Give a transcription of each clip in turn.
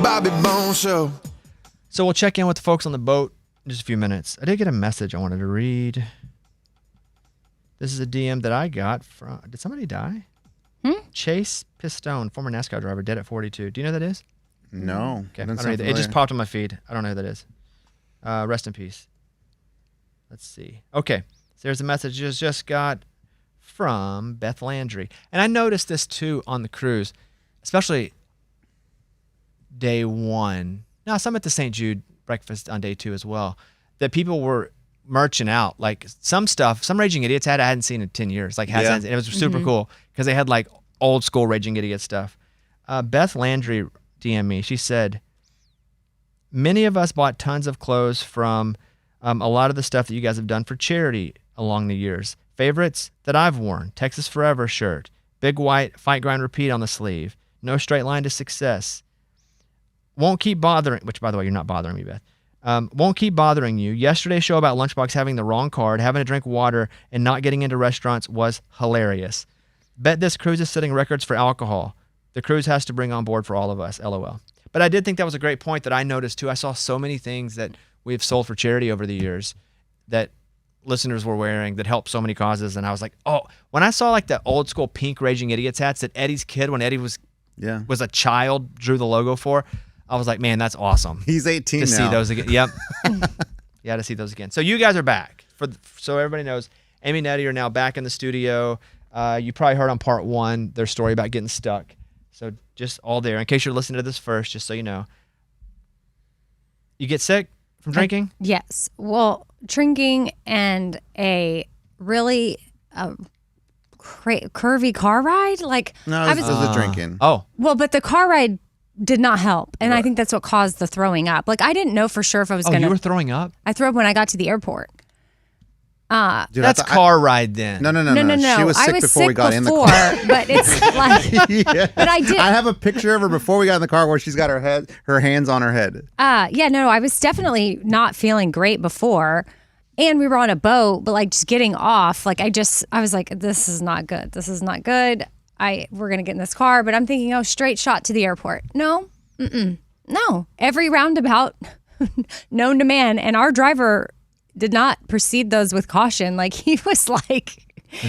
Bobby Bone Show. So we'll check in with the folks on the boat in just a few minutes. I did get a message I wanted to read. This is a DM that I got from... Did somebody die? Chase Pistone, former NASCAR driver, dead at 42. Do you know who that is? No. Okay. I don't know either. It just popped on my feed. I don't know who that is. Rest in peace. Let's see. Okay. So there's a message just got from Beth Landry. And I noticed this too on the cruise, especially day one. Now, some at the St. Jude breakfast on day two as well, that people were merching out. Like some stuff, some Raging Idiots I hadn't seen in 10 years. Like it was super cool because they had like old school Raging Idiot stuff. Beth Landry DM'd me. She said, many of us bought tons of clothes from a lot of the stuff that you guys have done for charity along the years. Favorites that I've worn: Texas Forever shirt, big white fight, grind, repeat on the sleeve, no straight line to success. Won't keep bothering, which by the way, you're not bothering me, Beth. Won't keep bothering you. Yesterday's show about Lunchbox having the wrong card, having to drink water, and not getting into restaurants was hilarious. Bet this cruise is setting records for alcohol. The cruise has to bring on board for all of us, LOL. But I did think that was a great point that I noticed too. I saw so many things that we've sold for charity over the years that listeners were wearing that helped so many causes. And I was like, oh, when I saw like the old school pink Raging Idiots hats that Eddie's kid, when Eddie was a child, drew the logo for, I was like, man, that's awesome. He's 18 to now. see those again. Yep. Yeah, to see those again. So you guys are back. So everybody knows, Amy and Eddie are now back in the studio. You probably heard on part one their story about getting stuck. So just all there. In case you're listening to this first, just so you know. You get sick from drinking? Yes. Well, drinking and a really curvy car ride. Like no, it was the drinking. Oh. Well, but the car ride did not help. And I think that's what caused the throwing up. Like I didn't know for sure if I was going to. You were throwing up? I threw up when I got to the airport. Dude, that's car ride then. No. She was sick before we got in the car. But it's like, but I did. I have a picture of her before we got in the car where she's got her hands on her head. I was definitely not feeling great before. And we were on a boat, but like just getting off, like I was like, this is not good. This is not good. We're going to get in this car, but I'm thinking, straight shot to the airport. No, no. Every roundabout known to man. And our driver did not proceed those with caution. Like he was like,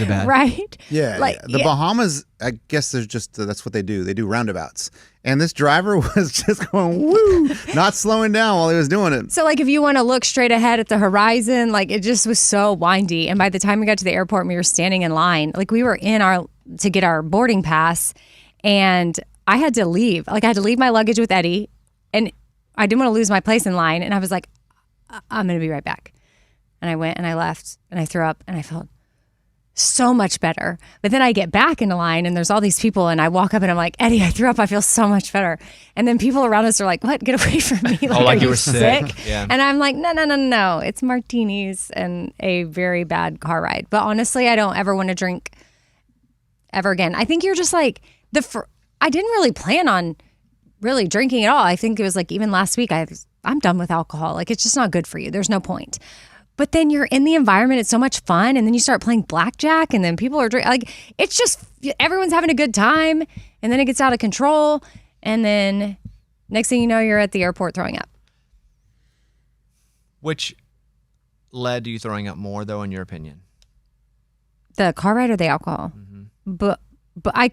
right? Yeah. Like the Bahamas, I guess there's just, that's what they do. They do roundabouts. And this driver was just going, woo, not slowing down while he was doing it. So like if you want to look straight ahead at the horizon, like it just was so windy. And by the time we got to the airport and we were standing in line, like we were to get our boarding pass and I had to leave. Like I had to leave my luggage with Eddie and I didn't want to lose my place in line. And I was like, I'm going to be right back. And I went and I left and I threw up and I felt so much better. But then I get back into line and there's all these people and I walk up and I'm like, Eddie, I threw up. I feel so much better. And then people around us are like, what? Get away from me. Like you were sick. Yeah. And I'm like, no. It's martinis and a very bad car ride. But honestly, I don't ever want to drink ever again. I think you're just like, I didn't really plan on really drinking at all. I think it was like even last week, I'm done with alcohol. Like it's just not good for you. There's no point. But then you're in the environment. It's so much fun. And then you start playing blackjack and then people are drinking. Like it's just, everyone's having a good time. And then it gets out of control. And then next thing you know, you're at the airport throwing up. Which led to you throwing up more though, in your opinion? The car ride or the alcohol? Mm-hmm. But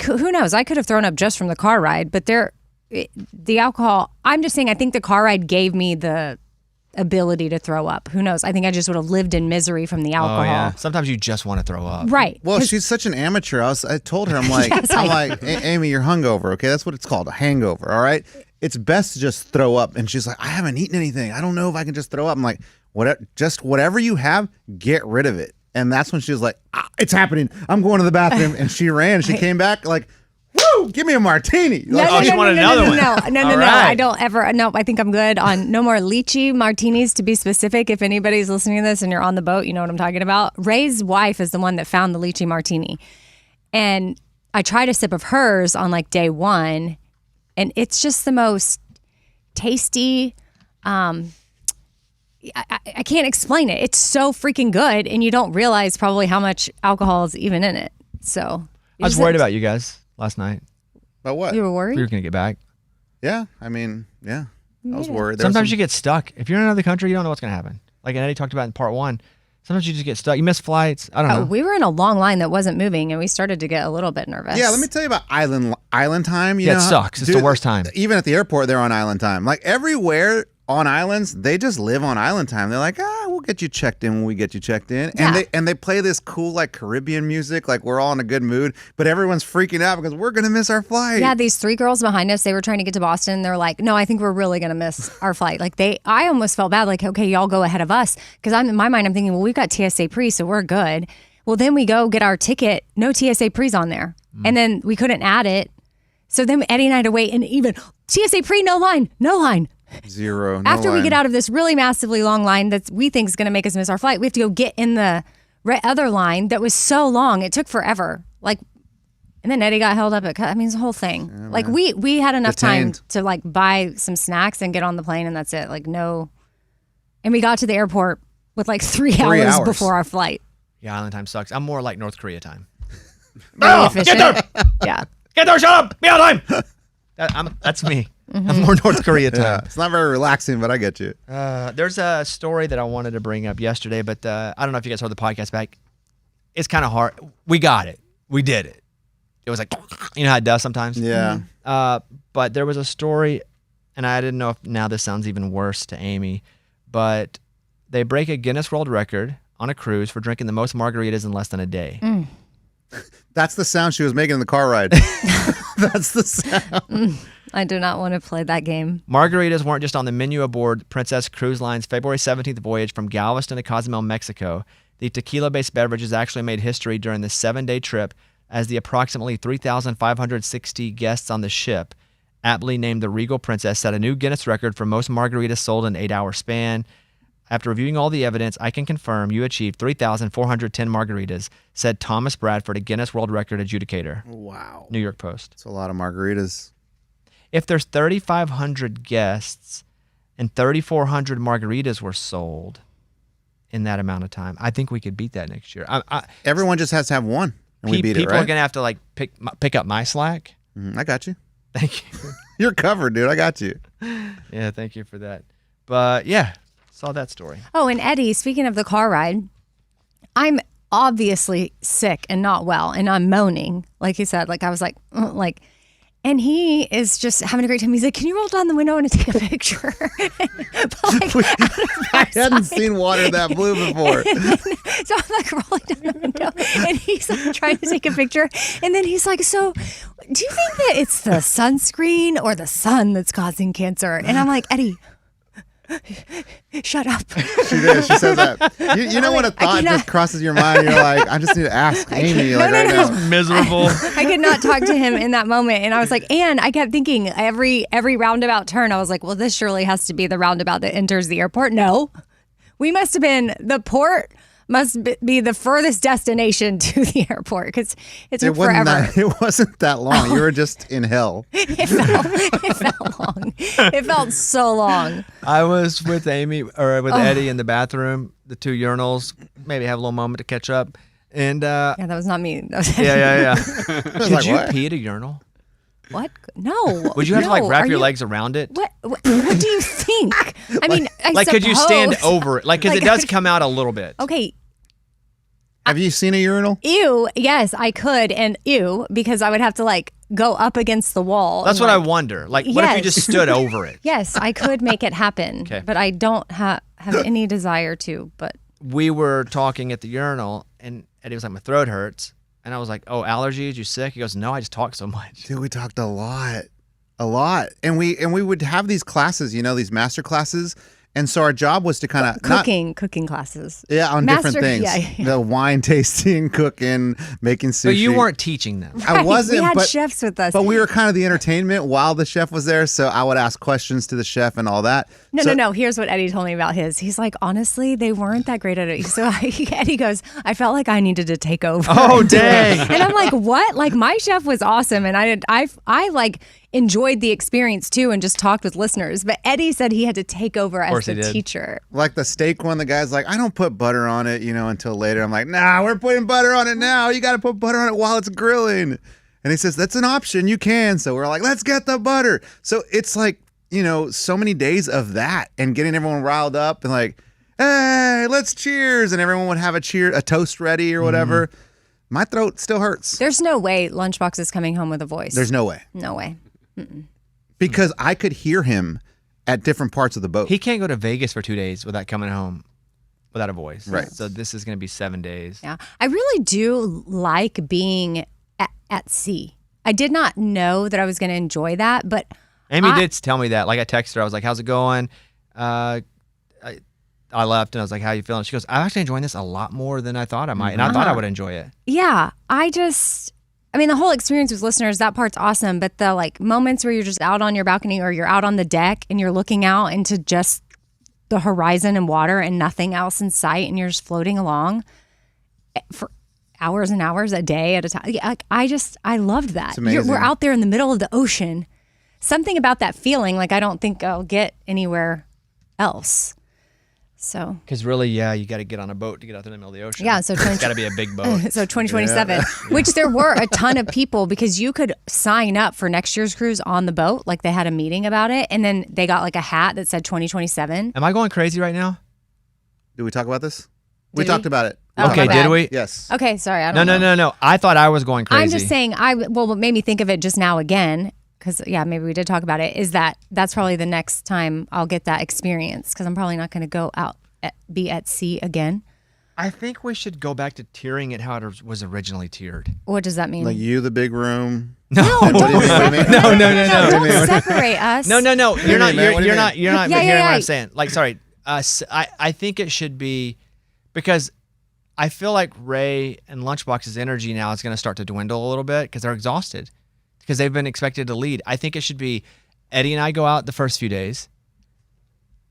who knows? I could have thrown up just from the car ride, but the alcohol, I'm just saying, I think the car ride gave me the ability to throw up. Who knows? I think I just would have lived in misery from the alcohol. Oh, yeah. Sometimes you just want to throw up. Right. Well, she's such an amateur. I told her, I'm like, Amy, you're hungover. Okay, that's what it's called, a hangover. All right. It's best to just throw up. And she's like, I haven't eaten anything. I don't know if I can just throw up. I'm like, whatever you have, get rid of it. And that's when she was like, it's happening. I'm going to the bathroom. And she ran. She came back like, woo, give me a martini. She wanted another one. No. I don't ever. No, I think I'm good on no more lychee martinis, to be specific. If anybody's listening to this and you're on the boat, you know what I'm talking about. Ray's wife is the one that found the lychee martini. And I tried a sip of hers on like day one. And it's just the most tasty. I can't explain it. It's so freaking good. And you don't realize probably how much alcohol is even in it. So I was worried about you guys last night. About what? You were worried? We were going to get back. Yeah, I mean, yeah. I was worried. Sometimes you get stuck. If you're in another country, you don't know what's going to happen. Like Eddie talked about in part 1. Sometimes you just get stuck. You miss flights. I don't know. We were in a long line that wasn't moving, and we started to get a little bit nervous. Yeah, let me tell you about island time. You Yeah, know, it sucks. It's the worst time. Even at the airport, they're on island time. Like everywhere on islands, they just live on island time. They're like, we'll get you checked in when we get you checked in. And they play this cool like Caribbean music, like we're all in a good mood, but everyone's freaking out because we're gonna miss our flight. Yeah, these 3 girls behind us, they were trying to get to Boston. They're like, no, I think we're really gonna miss our flight. Like I almost felt bad, like, okay, y'all go ahead of us. Because in my mind, I'm thinking, well, we've got TSA pre, so we're good. Well, then we go get our ticket, no TSA pre's on there. And then we couldn't add it. So then Eddie and I had to wait, and even TSA pre, no line. Zero. After we get out of this really massively long line that we think is going to make us miss our flight, we have to go get in the other line that was so long. It took forever. Like, and then Eddie got held up at, it's the whole thing. Yeah, like we had enough time to like buy some snacks and get on the plane, and that's it. Like no. And we got to the airport with like 3 hours before our flight. Yeah, island time sucks. I'm more like North Korea time. Get there! Yeah. Get there, shut up! Be on time! That's me. Mm-hmm. I'm more North Korea time. Yeah, it's not very relaxing, but I get you. There's a story that I wanted to bring up yesterday, but I don't know if you guys heard the podcast back. It's kind of hard. We got it. We did it. It was like, you know how it does sometimes? Yeah. But there was a story, and I didn't know if now this sounds even worse to Amy, but they break a Guinness World Record on a cruise for drinking the most margaritas in less than a day. That's the sound she was making in the car ride. That's the sound. I do not want to play that game. Margaritas weren't just on the menu aboard Princess Cruise Line's February 17th voyage from Galveston to Cozumel, Mexico. The tequila-based beverages actually made history during the 7-day trip as the approximately 3,560 guests on the ship, aptly named the Regal Princess, set a new Guinness record for most margaritas sold in an 8-hour span. After reviewing all the evidence, I can confirm you achieved 3,410 margaritas, said Thomas Bradford, a Guinness World Record adjudicator. Wow. New York Post. That's a lot of margaritas. If there's 3,500 guests and 3,400 margaritas were sold in that amount of time, I think we could beat that next year. Everyone just has to have one, and we beat it, right? People are going to have to like pick up my slack. I got you. Thank you. You're covered, dude. I got you. Yeah, thank you for that. But yeah, saw that story. Oh, and Eddie, speaking of the car ride, I'm obviously sick and not well, and I'm moaning, like he said. Like I was like. And he is just having a great time. He's like, can you roll down the window and take a picture? I hadn't seen water that blue before. So I'm like rolling down the window, and he's like trying to take a picture. And then he's like, so do you think that it's the sunscreen or the sun that's causing cancer? And I'm like, Eddie, shut up. She did. She said that. You know when a thought just crosses your mind, you're like, I just need to ask Amy right now. Miserable. I could not talk to him in that moment. And I was like, and I kept thinking every roundabout turn, I was like, well, this surely has to be the roundabout that enters the airport. No, we must have been, the port must be the furthest destination to the airport because it took forever. It wasn't that long. You were just in hell. It felt long. It felt so long. I was with Amy or with Eddie in the bathroom, the 2 urinals, maybe have a little moment to catch up. And yeah, that was not me. That was yeah. Did you pee at a urinal? What? No. Would you have to like wrap your legs around it? What do you think? I mean, I could you stand over it? Like, because it does come out a little bit. Okay. Have you seen a urinal? Ew. Yes, I could. And ew, because I would have to like go up against the wall. That's what I wonder. Like, what if you just stood over it? Yes, I could make it happen. Okay. But I don't have any desire to. But we were talking at the urinal, and Eddie was like, my throat hurts. And I was like, oh, allergies? You sick? He goes, no, I just talk so much. Dude, we talked a lot. And we would have these classes, these master classes. And so our job was to kind of cooking classes. Yeah, on different things. Yeah. The wine tasting, cooking, making sushi. But you weren't teaching them. Right. I wasn't. We had chefs with us. But we were kind of the entertainment while the chef was there. So I would ask questions to the chef and all that. No. Here's what Eddie told me about his. He's like, honestly, they weren't that great at it. So Eddie goes, I felt like I needed to take over. Oh, dang. And I'm like, what? Like my chef was awesome. And I like enjoyed the experience too and just talked with listeners. But Eddie said he had to take over as the teacher. Like the steak one, the guy's like, I don't put butter on it, until later. I'm like, nah, we're putting butter on it now. You got to put butter on it while it's grilling. And he says, that's an option. You can. So we're like, let's get the butter. So it's like, so many days of that and getting everyone riled up and like, hey, let's cheers. And everyone would have a toast ready or whatever. My throat still hurts. There's no way Lunchbox is coming home with a voice. There's no way. No way. Mm-mm. Because I could hear him at different parts of the boat. He can't go to Vegas for 2 days without coming home without a voice. Right. So this is going to be 7 days. Yeah. I really do like being at sea. I did not know that I was going to enjoy that, but Amy did tell me that. Like I texted her. I was like, how's it going? I left and I was like, how you feeling? She goes, I'm actually enjoying this a lot more than I thought I might. And I thought I would enjoy it. Yeah. The whole experience with listeners, that part's awesome. But the like moments where you're just out on your balcony or you're out on the deck and you're looking out into just the horizon and water and nothing else in sight and you're just floating along for hours and hours a day at a time. Yeah, I loved that. It's amazing. We're out there in the middle of the ocean. Something about that feeling, like I don't think I'll get anywhere else. So, because really, you got to get on a boat to get out there in the middle of the ocean. Yeah, so it's got to be a big boat. So 2027, which there were a ton of people because you could sign up for next year's cruise on the boat. Like they had a meeting about it, and then they got like a hat that said 2027. Am I going crazy right now? Did we talk about this? We talked about it. Oh, okay, did we? Yes. Okay, sorry. I don't know. No. I thought I was going crazy. I'm just saying. What made me think of it just now again. Because, maybe we did talk about it, is that's probably the next time I'll get that experience because I'm probably not going to go out, be at sea again. I think we should go back to tiering it how it was originally tiered. What does that mean? Like you, the big room. No, don't separate. No. Don't separate us. No. You're not mean? hearing what I'm saying. Like, sorry. I think it should be because I feel like Ray and Lunchbox's energy now is going to start to dwindle a little bit because they're exhausted. Because they've been expected to lead. I think it should be Eddie and I go out the first few days.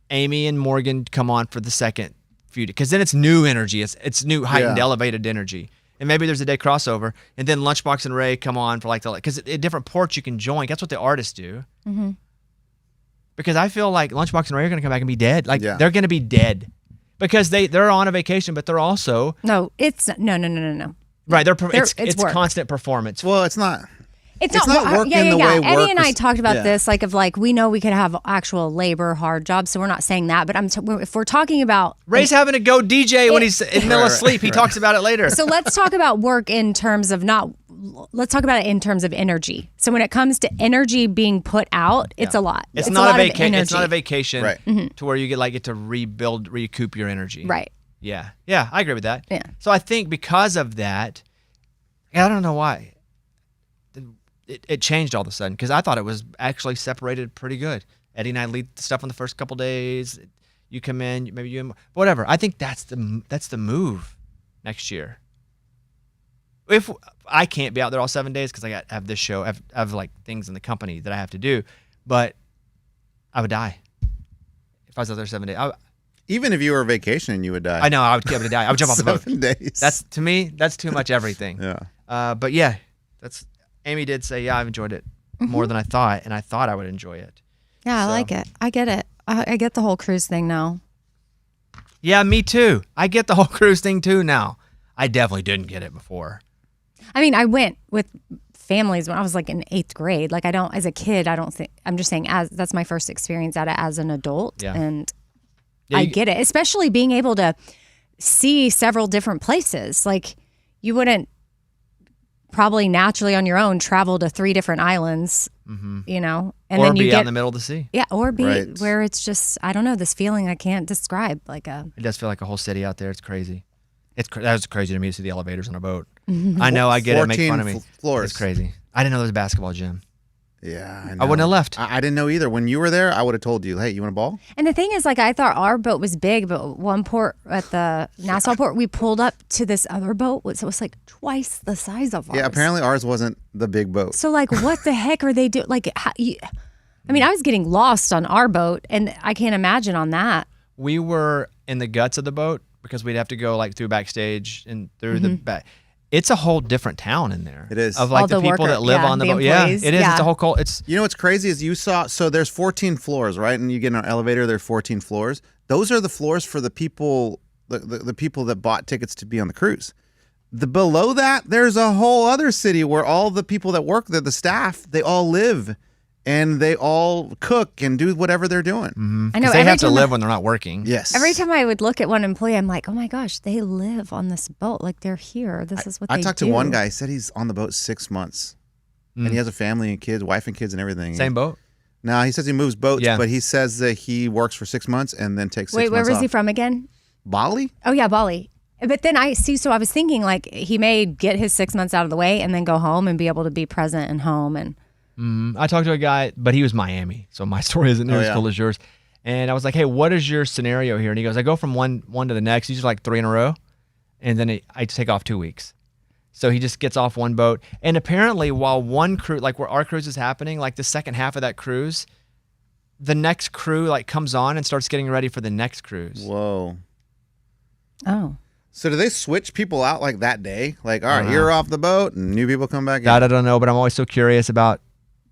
Amy and Morgan come on for the second few days. Because then it's new energy. It's new heightened, elevated energy. And maybe there's a day crossover. And then Lunchbox and Ray come on for because at different ports you can join. That's what the artists do. Mm-hmm. Because I feel like Lunchbox and Ray are going to come back and be dead. They're going to be dead. Because they're on a vacation, but they're also... No. Right. It's work. constant performance. Well, it's not... It's not working the way work Eddie and I is- talked about this, we know we could have actual labor, hard jobs, so we're not saying that. But if we're talking about Ray's having to go DJ when he's in the middle of sleep. He talks about it later. So let's talk about work in terms of let's talk about it in terms of energy. So when it comes to energy being put out, it's a lot. It's a not lot a of vacation. It's energy. not a vacation Right. to where you get to recoup your energy. Right. Yeah. Yeah, I agree with that. Yeah. So I think because of that, I don't know why. It changed all of a sudden because I thought it was actually separated pretty good. Eddie and I lead the stuff on the first couple days. You come in, maybe you, whatever. I think that's the move next year. If I can't be out there all 7 days because I have this show, I have things in the company that I have to do, but I would die if I was out there 7 days. Even if you were vacationing, you would die. I know I would die. I would jump off the boat. 7 days. That's to me. That's too much everything. Yeah. But yeah, that's. Amy did say, I've enjoyed it more than I thought, and I thought I would enjoy it. Yeah, I like it. I get it. I get the whole cruise thing now. Yeah, me too. I get the whole cruise thing too now. I definitely didn't get it before. I mean, I went with families when I was in 8th grade. As a kid, I don't think, I'm just saying that's my first experience at it as an adult. Yeah. And I get it, especially being able to see several different places. You wouldn't probably naturally on your own travel to 3 different islands, and Or then you be get out in the middle of the sea. Yeah, or be Right. where it's just, I don't know, this feeling I can't describe. It does feel like a whole city out there. It's crazy. That was crazy to me to see the elevators on a boat. I know, I get it. Make fun of me. Floors. It's crazy. I didn't know there was a basketball gym. Yeah, I know. I wouldn't have left. I didn't know either. When you were there, I would have told you, hey, you want a ball? And the thing is, I thought our boat was big, but one port at the Nassau port, we pulled up to this other boat. So it was twice the size of ours. Yeah, apparently ours wasn't the big boat. So what the heck are they doing? I was getting lost on our boat, and I can't imagine on that. We were in the guts of the boat because we'd have to go through backstage and through the back. It's a whole different town in there. It is. Of All the people that live on the boat. employees. Yeah, it is. Yeah. It's a whole cult. It's You know what's crazy is you saw, so there's 14 floors, right? And you get in an elevator, there's 14 floors. Those are the floors for the people, the people that bought tickets to be on the cruise. below that, there's a whole other city where all the people that work there, the staff, they all live. And they all cook and do whatever they're doing. Mm-hmm. I know they have to time live when they're not working. Yes. Every time I would look at one employee, I'm like, oh my gosh, they live on this boat. Like they're here. This is what they do. I talked to one guy. He said he's on the boat 6 months. And he has a family and kids, wife and kids and everything. Same boat? No, he says he moves boats, but he says that he works for 6 months and then takes 6 months Wait, where was off. he from again? Bali? Oh, yeah, Bali. But then I was thinking like he may get his 6 months out of the way and then go home and be able to be present and home. And I talked to a guy, but he was Miami, so my story isn't near as cool as yours. And I was like, hey, what is your scenario here? And he goes, I go from one to the next, usually like 3 in a row, and then I take off 2 weeks. So he just gets off one boat. And apparently while one cruise, like where our cruise is happening, like the second half of that cruise, the next crew like comes on and starts getting ready for the next cruise. Whoa. oh. So do they switch people out like that day? Like, all right, you're off the boat and new people come back in? That I don't know, but I'm always so curious about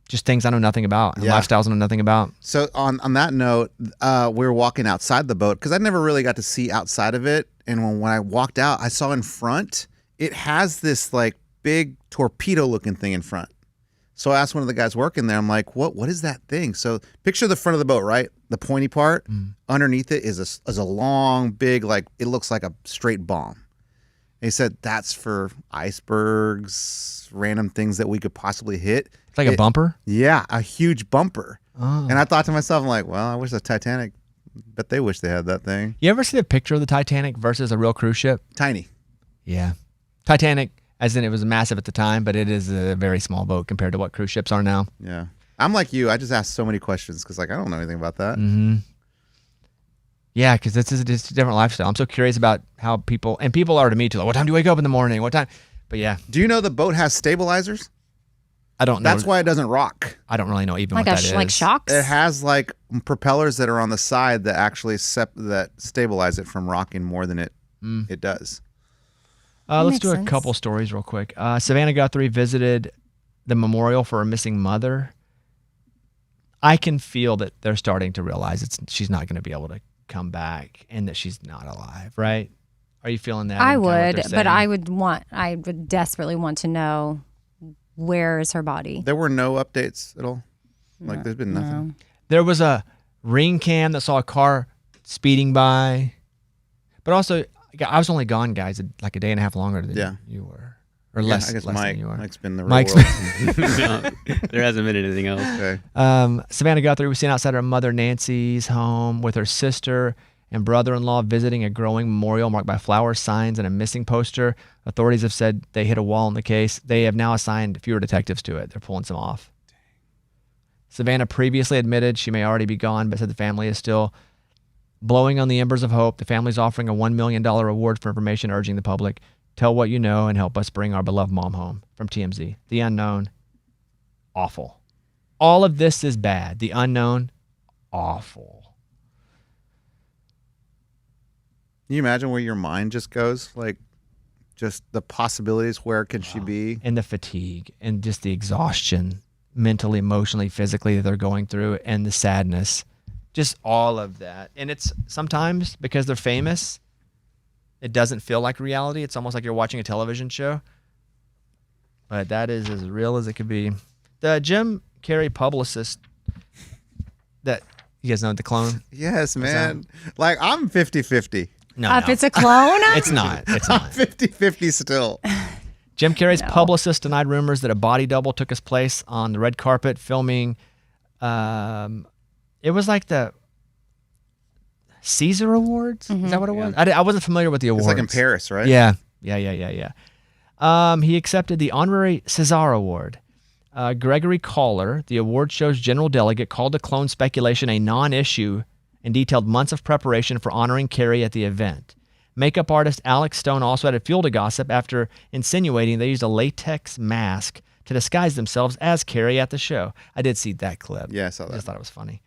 just things I know nothing about and lifestyles I know nothing about. So on that note, we were walking outside the boat because I never really got to see outside of it. And when I walked out, I saw in front, it has this like big torpedo looking thing in front. So I asked one of the guys working there, I'm like, what is that thing? So picture the front of the boat, right? The pointy part. Underneath it is a long, big, like it looks like a straight bomb. And he said that's for icebergs, random things that we could possibly hit. It's like a bumper? Yeah, a huge bumper. Oh. And I thought to myself, I'm like, well, I wish the Titanic, bet they wish they had that thing. You ever see the picture of the Titanic versus a real cruise ship? Tiny. Yeah. Titanic, as in it was massive at the time, but it is a very small boat compared to what cruise ships are now. Yeah. I'm like you. I just ask so many questions because like I don't know anything about that. Mm-hmm. Yeah, because it's a different lifestyle. I'm so curious about how people are to me too. Like, what time do you wake up in the morning? What time? But yeah. Do you know the boat has stabilizers? I don't know. That's why it doesn't rock. I don't really know even Like what that is. like shocks? It has like propellers that are on the side that actually that stabilize it from rocking more than it does. Let's makes do a sense. couple stories real quick. Savannah Guthrie visited the memorial for a missing mother. I can feel that they're starting to realize she's not going to be able to come back and that she's not alive, right? Are you feeling that? I in kinda what would, they're but saying? I would desperately want to know where is her body. There were no updates at all. Like there's been nothing. There was a ring cam that saw a car speeding by, but also I was only gone, guys, like a day and a half longer than you were, or less. I guess less Mike, than you were. Mike's been in the real Mike's world. No, there hasn't been anything else. Okay. Savannah Guthrie was seen outside her mother Nancy's home with her sister and brother-in-law visiting a growing memorial marked by flowers, signs, and a missing poster. Authorities have said they hit a wall in the case. They have now assigned fewer detectives to it. They're pulling some off. Savannah previously admitted she may already be gone, but said the family is still blowing on the embers of hope. The family is offering a $1 million reward for information, urging the public, tell what you know and help us bring our beloved mom home. From TMZ. The unknown, awful. All of this is bad. The unknown, awful. Can you imagine where your mind just goes? Like, just the possibilities. Where could she be? And the fatigue and just the exhaustion, mentally, emotionally, physically, that they're going through, and the sadness. Just all of that. And it's sometimes because they're famous, it doesn't feel like reality. It's almost like you're watching a television show. But that is as real as it could be. The Jim Carrey publicist that, you guys know the clone? Yes, man. Like, I'm 50-50. No, If it's a clone? it's not. It's not. 50-50 still. Jim Carrey's publicist denied rumors that a body double took his place on the red carpet filming. It was like the Caesar Awards. Is that what it was? I wasn't familiar with the awards. It's like in Paris, right? Yeah. He accepted the honorary César Award. Gregory Kohler, the award show's general delegate, called the clone speculation a non-issue and detailed months of preparation for honoring Carrey at the event. Makeup artist Alex Stone also added fuel to gossip after insinuating they used a latex mask to disguise themselves as Carrey at the show. I did see that clip. Yeah, I saw that. I just thought it was funny.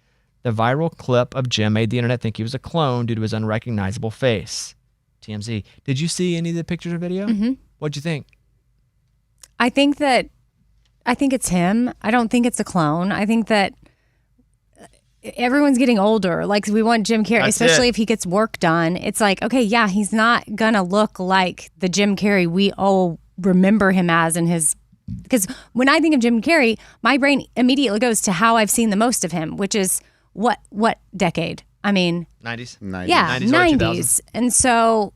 The viral clip of Jim made the internet think he was a clone due to his unrecognizable face. TMZ. Did you see any of the pictures or video? Mm-hmm. What'd you think? I think it's him. I don't think it's a clone. I think that everyone's getting older. Like we want Jim Carrey, That's especially it. if he gets work done. It's like, okay, yeah, he's not gonna look like the Jim Carrey we all remember him as in his. Because when I think of Jim Carrey, my brain immediately goes to how I've seen the most of him, which is what decade? I mean, 90s. 90s. yeah, 90s, early 90s. And so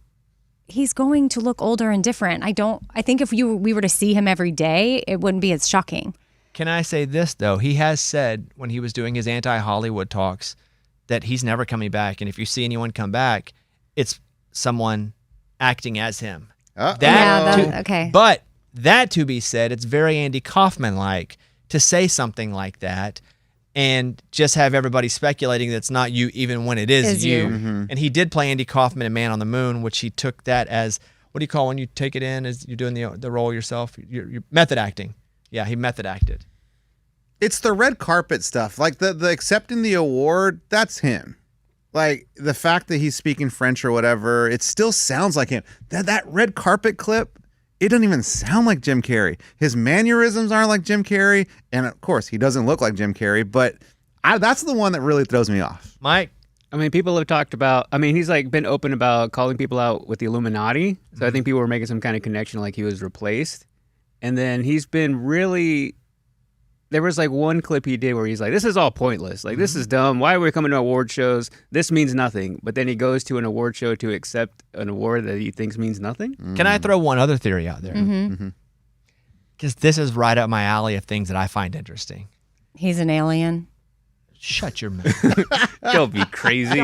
he's going to look older and different. I think if we were to see him every day, it wouldn't be as shocking. Can I say this, though? He has said when he was doing his anti-Hollywood talks that he's never coming back. And if you see anyone come back, it's someone acting as him. Okay. But that to be said, it's very Andy Kaufman-like to say something like that and just have everybody speculating that it's not you even when it is you. And he did play Andy Kaufman in Man on the Moon, which he took that as, what do you call when you take it in as you're doing the role yourself? You're method acting. Yeah, he method acted. It's the red carpet stuff. Like the accepting the award, that's him. Like the fact that he's speaking French or whatever, it still sounds like him. That red carpet clip, it doesn't even sound like Jim Carrey. His mannerisms aren't like Jim Carrey. And of course, he doesn't look like Jim Carrey, but that's the one that really throws me off. Mike? I mean, people have talked about, I mean, he's like been open about calling people out with the Illuminati. So I think people were making some kind of connection like he was replaced. And then he's been really, there was like one clip he did where he's like, this is all pointless. Like, this is dumb. Why are we coming to award shows? This means nothing. But then he goes to an award show to accept an award that he thinks means nothing. Can I throw one other theory out there? Because this is right up my alley of things that I find interesting. He's an alien. Shut your mouth. Don't be crazy.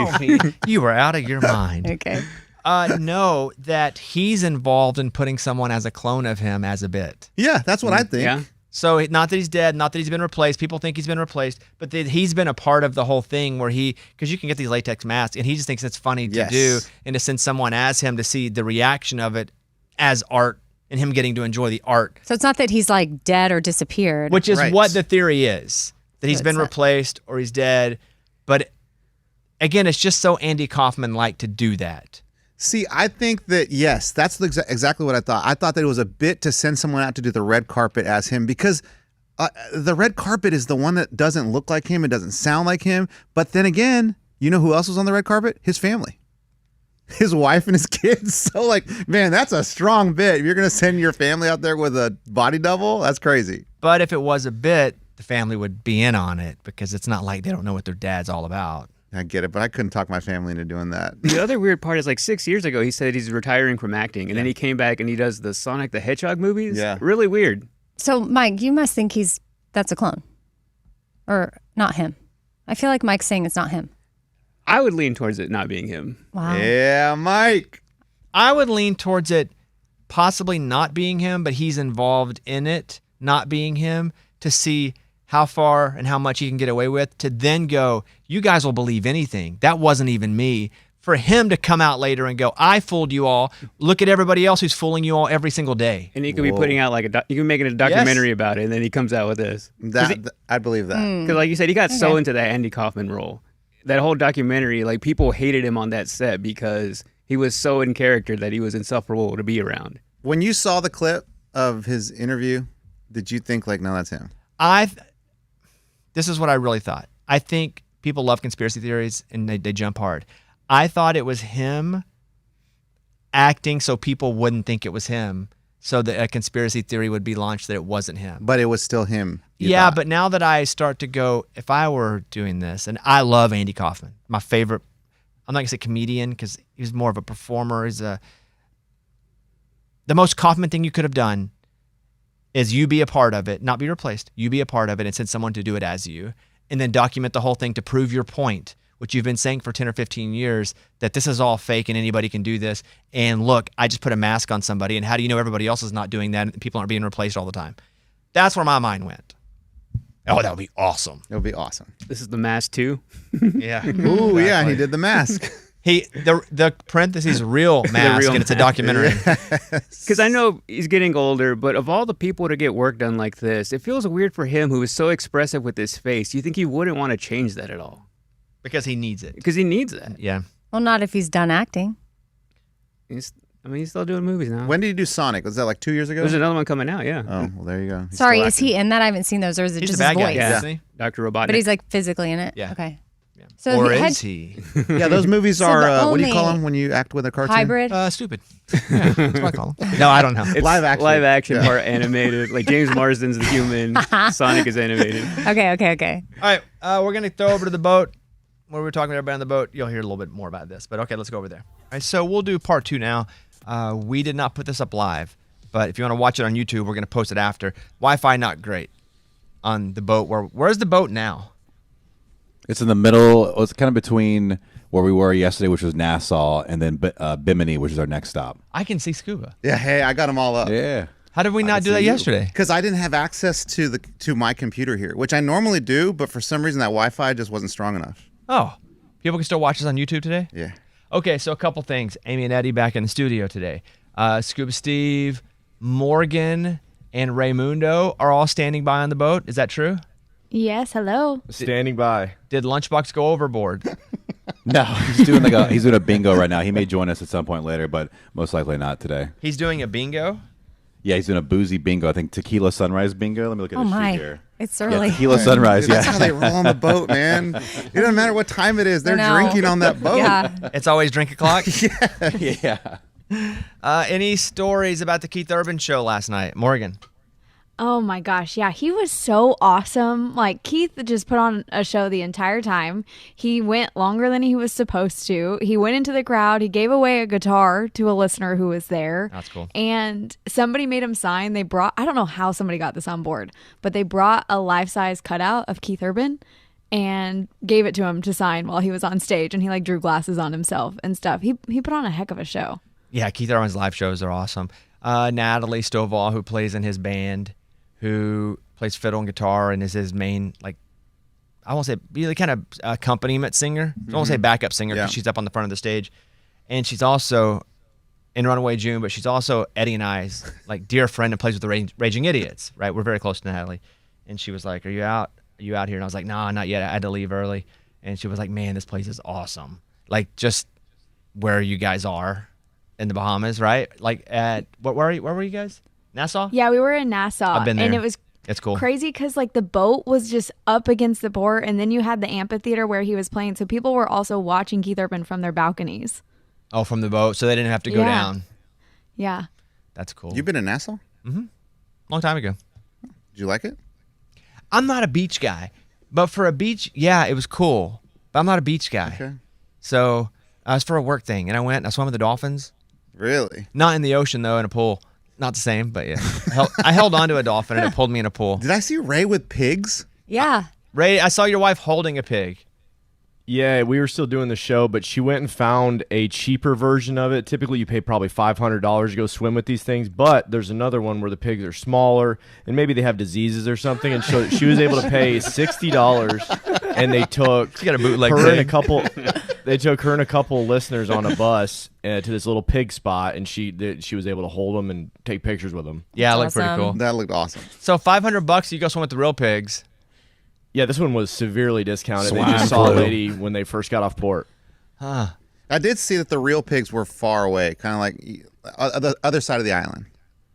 You were out of your mind. Okay. No, that he's involved in putting someone as a clone of him as a bit. Yeah, that's what I think. Yeah. So not that he's dead, not that he's been replaced. People think he's been replaced, but that he's been a part of the whole thing where because you can get these latex masks, and he just thinks it's funny to do and to send someone as him to see the reaction of it as art and him getting to enjoy the art. So it's not that he's like dead or disappeared. Which is Right. what the theory is, that he's been replaced or he's dead. But again, it's just so Andy Kaufman-like to do that. See, I think that, yes, that's exactly what I thought. I thought that it was a bit to send someone out to do the red carpet as him because the red carpet is the one that doesn't look like him. It doesn't sound like him. But then again, you know who else was on the red carpet? His family. His wife and his kids. So, like, man, that's a strong bit. If you're going to send your family out there with a body double, that's crazy. But if it was a bit, the family would be in on it because it's not like they don't know what their dad's all about. I get it, but I couldn't talk my family into doing that. The other weird part is like 6 years ago, he said he's retiring from acting. And then he came back and he does the Sonic the Hedgehog movies. Yeah. Really weird. So Mike, you must think that's a clone. Or not him. I feel like Mike's saying it's not him. I would lean towards it not being him. Wow. Yeah, Mike. I would lean towards it possibly not being him, but he's involved in it not being him to see how far and how much he can get away with, to then go, you guys will believe anything. That wasn't even me. For him to come out later and go, I fooled you all. Look at everybody else who's fooling you all every single day. And he could be putting out like you can make it a documentary about it, and then he comes out with this. I believe that. Because like you said, he got so into that Andy Kaufman role. That whole documentary, like people hated him on that set because he was so in character that he was insufferable to be around. When you saw the clip of his interview, did you think like, no, that's him? This is what I really thought. I think people love conspiracy theories and they jump hard. I thought it was him acting so people wouldn't think it was him, so that a conspiracy theory would be launched that it wasn't him. But it was still him. Yeah, but now that I start to go, if I were doing this, and I love Andy Kaufman, my favorite, I'm not going to say comedian because he's more of a performer. The most Kaufman thing you could have done is you be a part of it, not be replaced. You be a part of it and send someone to do it as you, and then document the whole thing to prove your point, which you've been saying for 10 or 15 years, that this is all fake and anybody can do this. And look, I just put a mask on somebody, and how do you know everybody else is not doing that and people aren't being replaced all the time? That's where my mind went. Oh, that would be awesome. It would be awesome. This is The Mask 2. Yeah. Ooh, yeah, he did the mask. The parentheses real mask, real and it's a mask. documentary. Because I know he's getting older, but of all the people to get work done like this, it feels weird for him who is so expressive with his face. You think he wouldn't want to change that at all? Because he needs it. Because he needs that. Yeah. Well, not if he's done acting. He's still doing movies now. When did he do Sonic? Was that like 2 years ago? There's another one coming out, yeah. Oh, well, there you go. He's Sorry, still is he in that? I haven't seen those, or is it He's just the bad his guy, voice? Yeah. isn't he? Dr. Robotnik. But he's like physically in it? Yeah. Okay. So Or he is he? Yeah, those movies So are. the What do you call only them when you act with a cartoon? hybrid. Stupid. Yeah, that's what I call him. No, I don't know. It's Live action. Live action Yeah. part animated. Like James Marsden's the human. Sonic is animated. Okay. All right, we're going to throw over to the boat. Where we're talking to everybody on the boat. You'll hear a little bit more about this. But okay, let's go over there. All right, so we'll do part 2 now. We did not put this up live. But if you want to watch it on YouTube, we're going to post it after. Wi-Fi not great on the boat. Where's the boat now? It's in the middle. It's kind of between where we were yesterday, which was Nassau, and then Bimini, which is our next stop. I can see Scuba. Yeah. Hey, I got them all up. Yeah. How did we not do that yesterday? Because I didn't have access to my computer here, which I normally do, but for some reason that Wi-Fi just wasn't strong enough. Oh, people can still watch us on YouTube today? Yeah. Okay, so a couple things. Amy and Eddie back in the studio today. Scuba Steve, Morgan, and Raymundo are all standing by on the boat. Is that true? Yes, hello. Standing by. Did Lunchbox go overboard? No, he's doing a bingo right now. He may join us at some point later, but most likely not today. He's doing a bingo? Yeah, he's doing a boozy bingo. I think tequila sunrise bingo. Let me look at Oh this my. sheet here. It's Yeah, early. tequila sunrise. Dude, that's Yeah. how they roll on the boat, man. It doesn't matter what time it is. They're know. drinking on that boat. Yeah. It's always drink o'clock? Yeah. Any stories about the Keith Urban show last night? Morgan. Oh my gosh. Yeah, he was so awesome. Like, Keith just put on a show the entire time. He went longer than he was supposed to. He went into the crowd. He gave away a guitar to a listener who was there. That's cool. And somebody made him sign. They brought, I don't know how somebody got this on board, but they brought a life-size cutout of Keith Urban and gave it to him to sign while he was on stage. And he like drew glasses on himself and stuff. He put on a heck of a show. Yeah, Keith Urban's live shows are awesome. Natalie Stovall, who plays in his band, who plays fiddle and guitar and is his main, like, I won't say, really kind of accompaniment singer. I won't say backup singer because Yeah. she's up on the front of the stage. And she's also in Runaway June, but she's also Eddie and I's like dear friend and plays with the Raging Idiots, right? We're very close to Natalie. And she was like, are you out here? And I was like, no, not yet. I had to leave early. And she was like, man, this place is awesome. Like, just where you guys are in the Bahamas, right? Like at, where were you guys? Nassau? Yeah, we were in Nassau. I've been there. And it was It's cool. crazy because like the boat was just up against the port, and then you had the amphitheater where he was playing, so people were also watching Keith Urban from their balconies. Oh, from the boat, so they didn't have to go Yeah. down. Yeah. That's cool. You've been in Nassau? Long time ago. Did you like it? I'm not a beach guy, but for a beach, yeah, it was cool. But I'm not a beach guy. Okay. So I was for a work thing, and I went and I swam with the dolphins. Really? Not in the ocean, though, in a pool. Not the same, but yeah. I held onto a dolphin, and it pulled me in a pool. Did I see Ray with pigs? Yeah. Ray, I saw your wife holding a pig. Yeah, we were still doing the show, but she went and found a cheaper version of it. Typically, you pay probably $500 to go swim with these things, but there's another one where the pigs are smaller and maybe they have diseases or something. And so she was able to pay $60, and they took She got a bootleg her and a pig. couple. They took her and a couple listeners on a bus to this little pig spot, and she was able to hold them and take pictures with them. Yeah, it That's looked pretty awesome. cool. That looked awesome. So $500, you go swim with the real pigs. Yeah, this one was severely discounted. Swine They just saw a flu. lady when they first got off port. Huh. I did see that the real pigs were far away, kind of like the other side of the island.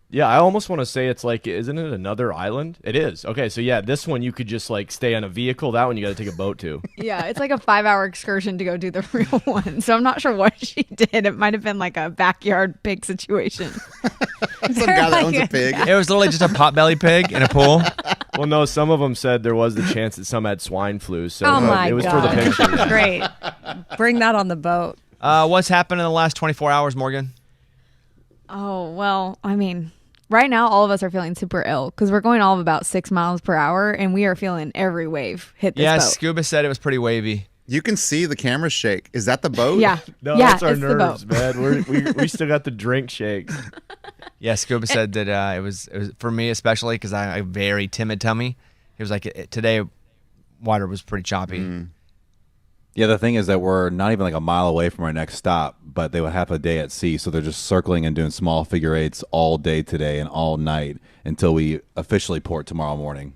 Yeah, I almost want to say it's like, isn't it another island? It is. Okay, so yeah, this one you could just like stay on a vehicle. That one you got to take a boat to. Yeah, it's like a 5-hour excursion to go do the real one. So I'm not sure what she did. It might have been like a backyard pig situation. Some guy that owns a pig. It was literally just a potbelly pig in a pool. Well, no, some of them said there was the chance that some had swine flu. So Oh my it was god. for the pictures. Great. Bring that on the boat. What's happened in the last 24 hours, Morgan? Oh, well, I mean, right now all of us are feeling super ill because we're going all of about 6 miles per hour, and we are feeling every wave hit this Yeah, boat. Scuba said it was pretty wavy. You can see the camera shake. Is that the boat? Yeah. No, yeah, that's our it's nerves, the boat. man. We still got the drink shakes. Yeah, Scuba said that it was for me especially because I have a very timid tummy. He was like, today water was pretty choppy. Yeah, the thing is that we're not even like a mile away from our next stop, but they will have a day at sea, so they're just circling and doing small figure eights all day today and all night until we officially port tomorrow morning.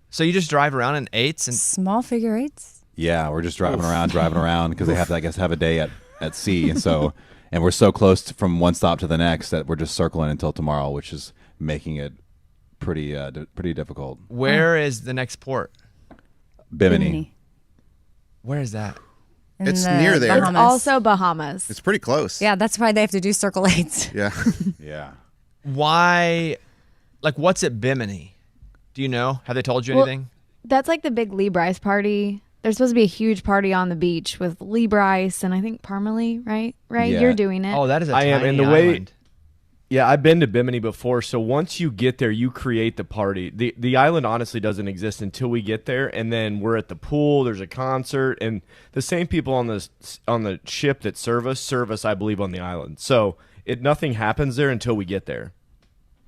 So you just drive around in eights and Small figure eights. Yeah, we're just driving around because they have to, I guess, have a day at sea, and so and we're so close from one stop to the next that we're just circling until tomorrow, which is making it pretty difficult. where is the next port? Bimini. Where is that? in It's the near there. Bahamas. Also Bahamas. It's pretty close. Yeah, that's why they have to do Circle 8s. Yeah. Yeah. Why? Like, what's at Bimini? Do you know? Have they told you Well, anything? That's like the big Lee Bryce party. There's supposed to be a huge party on the beach with Lee Bryce and I think Parmalee, right? Right? Yeah. You're doing it. Oh, that is a I am, tiny and the way- island. Yeah, I've been to Bimini before. So once you get there, you create the party. The island honestly doesn't exist until we get there, and then we're at the pool. There's a concert, and the same people on the ship that serve us, I believe, on the island. So nothing happens there until we get there.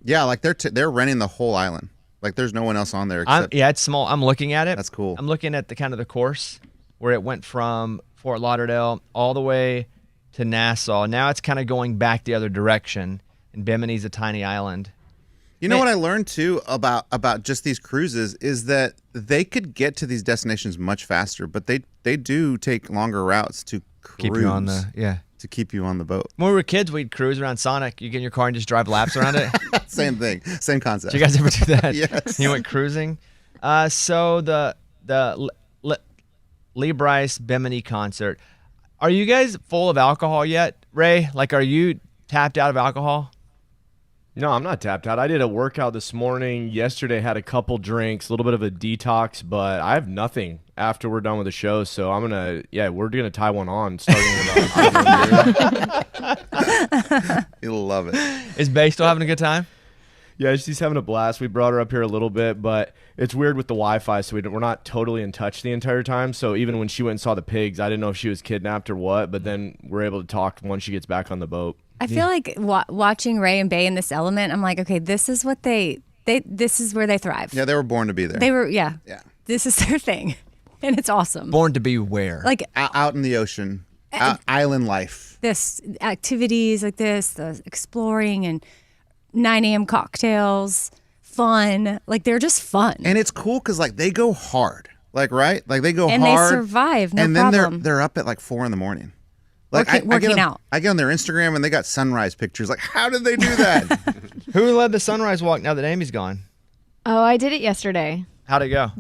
Yeah, like they're renting the whole island. Like there's no one else on there except Yeah, it's small. I'm looking at it. That's cool. I'm looking at the kind of the course where it went from Fort Lauderdale all the way to Nassau. Now it's kind of going back the other direction, and Bimini's a tiny island. You know what I learned too about just these cruises is that they could get to these destinations much faster, but they do take longer routes to cruise Keep you on the to keep you on the boat. When we were kids, we'd cruise around Sonic. You get in your car and just drive laps around it. Same thing, same concept. Did you guys ever do that? Yes. You went cruising. So the Lee Bryce Bimini concert. Are you guys full of alcohol yet, Ray? Like, are you tapped out of alcohol? No, I'm not tapped out. I did a workout this morning. Yesterday had a couple drinks, a little bit of a detox, but I have nothing after we're done with the show. So we're gonna tie one on starting about. You'll love it. Is Bay still having a good time? Yeah, she's having a blast. We brought her up here a little bit, but it's weird with the Wi-Fi, so we're not totally in touch the entire time. So even when she went and saw the pigs, I didn't know if she was kidnapped or what, but then we're able to talk once she gets back on the boat. I feel like watching Ray and Bay in this element, I'm like, okay, this is what this is where they thrive. Yeah, they were born to be there. They were, yeah. This is their thing, and it's awesome. Born to be where? Like out in the ocean, island life. this activities like this, the exploring and 9 a.m. cocktails, fun. Like they're just fun. And it's cool because like they go hard, like right, like they go And hard, they survive, no and then problem. they're up at like 4 a.m. Like Working out. I get on their Instagram and they got sunrise pictures. Like, how did they do that? Who led the sunrise walk now that Amy's gone? Oh, I did it yesterday. How'd it go?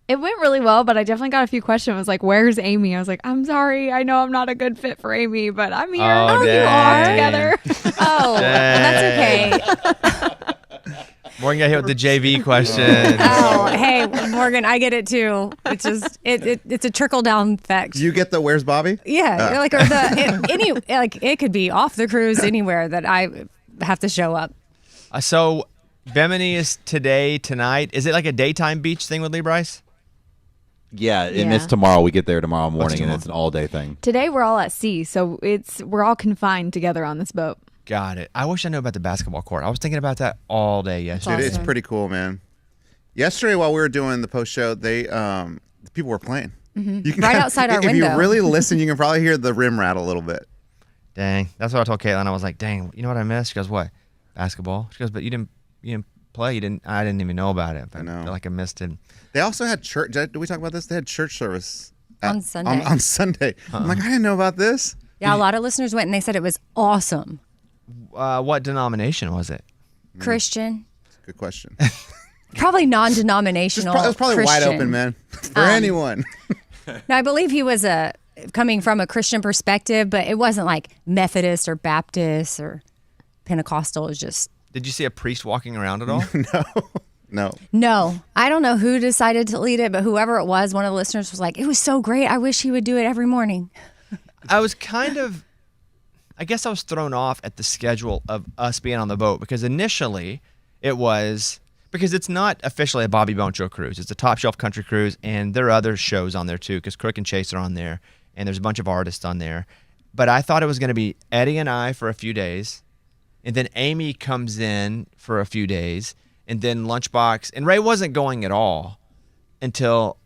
It went really well, but I definitely got a few questions. I was like, where's Amy? I was like, I'm sorry. I know I'm not a good fit for Amy, but I'm here. Oh, You are dang. together. Oh, well, that's okay. Morgan got hit with the JV question. Oh, hey, Morgan, I get it too. It's just it's a trickle down effect. You get the where's Bobby? Yeah, like or it could be off the cruise anywhere that I have to show up. So Bimini is tonight. Is it like a daytime beach thing with Lee Bryce? Yeah, and Yeah. it's tomorrow. We get there tomorrow morning, and tomorrow? it's an all-day thing. Today we're all at sea, so we're all confined together on this boat. Got it. I wish I knew about the basketball court. I was thinking about that all day yesterday. Dude, it's Awesome. pretty cool, man. Yesterday, while we were doing the post show, the people were playing. You can Right outside our if window. you really listen, you can probably hear the rim rattle a little bit. Dang. That's what I told Caitlin. I was like, dang, you know what I missed? She goes, what? Basketball? She goes, but you didn't play. I didn't even know about it. I know. feel like I missed it. They also had church. Did we talk about this? They had church service On Sunday. On Sunday. I'm like, I didn't know about this. Yeah, a lot of listeners went and they said it was awesome. What denomination was it? Christian, Good question. probably non-denominational. It was probably wide Christian. open, man, for anyone. No, I believe he was coming from a Christian perspective, but it wasn't like Methodist or Baptist or Pentecostal. It was just Did you see a priest walking around at all? No. no. I don't know who decided to lead it, but whoever it was, one of the listeners was like, "It was so great. I wish he would do it every morning." I was I guess I was thrown off at the schedule of us being on the boat because initially because it's not officially a Bobby Bone Show cruise. It's a Top Shelf Country cruise, and there are other shows on there too because Crook and Chase are on there, and there's a bunch of artists on there. But I thought it was going to be Eddie and I for a few days, and then Amy comes in for a few days, and then Lunchbox. And Ray wasn't going at all until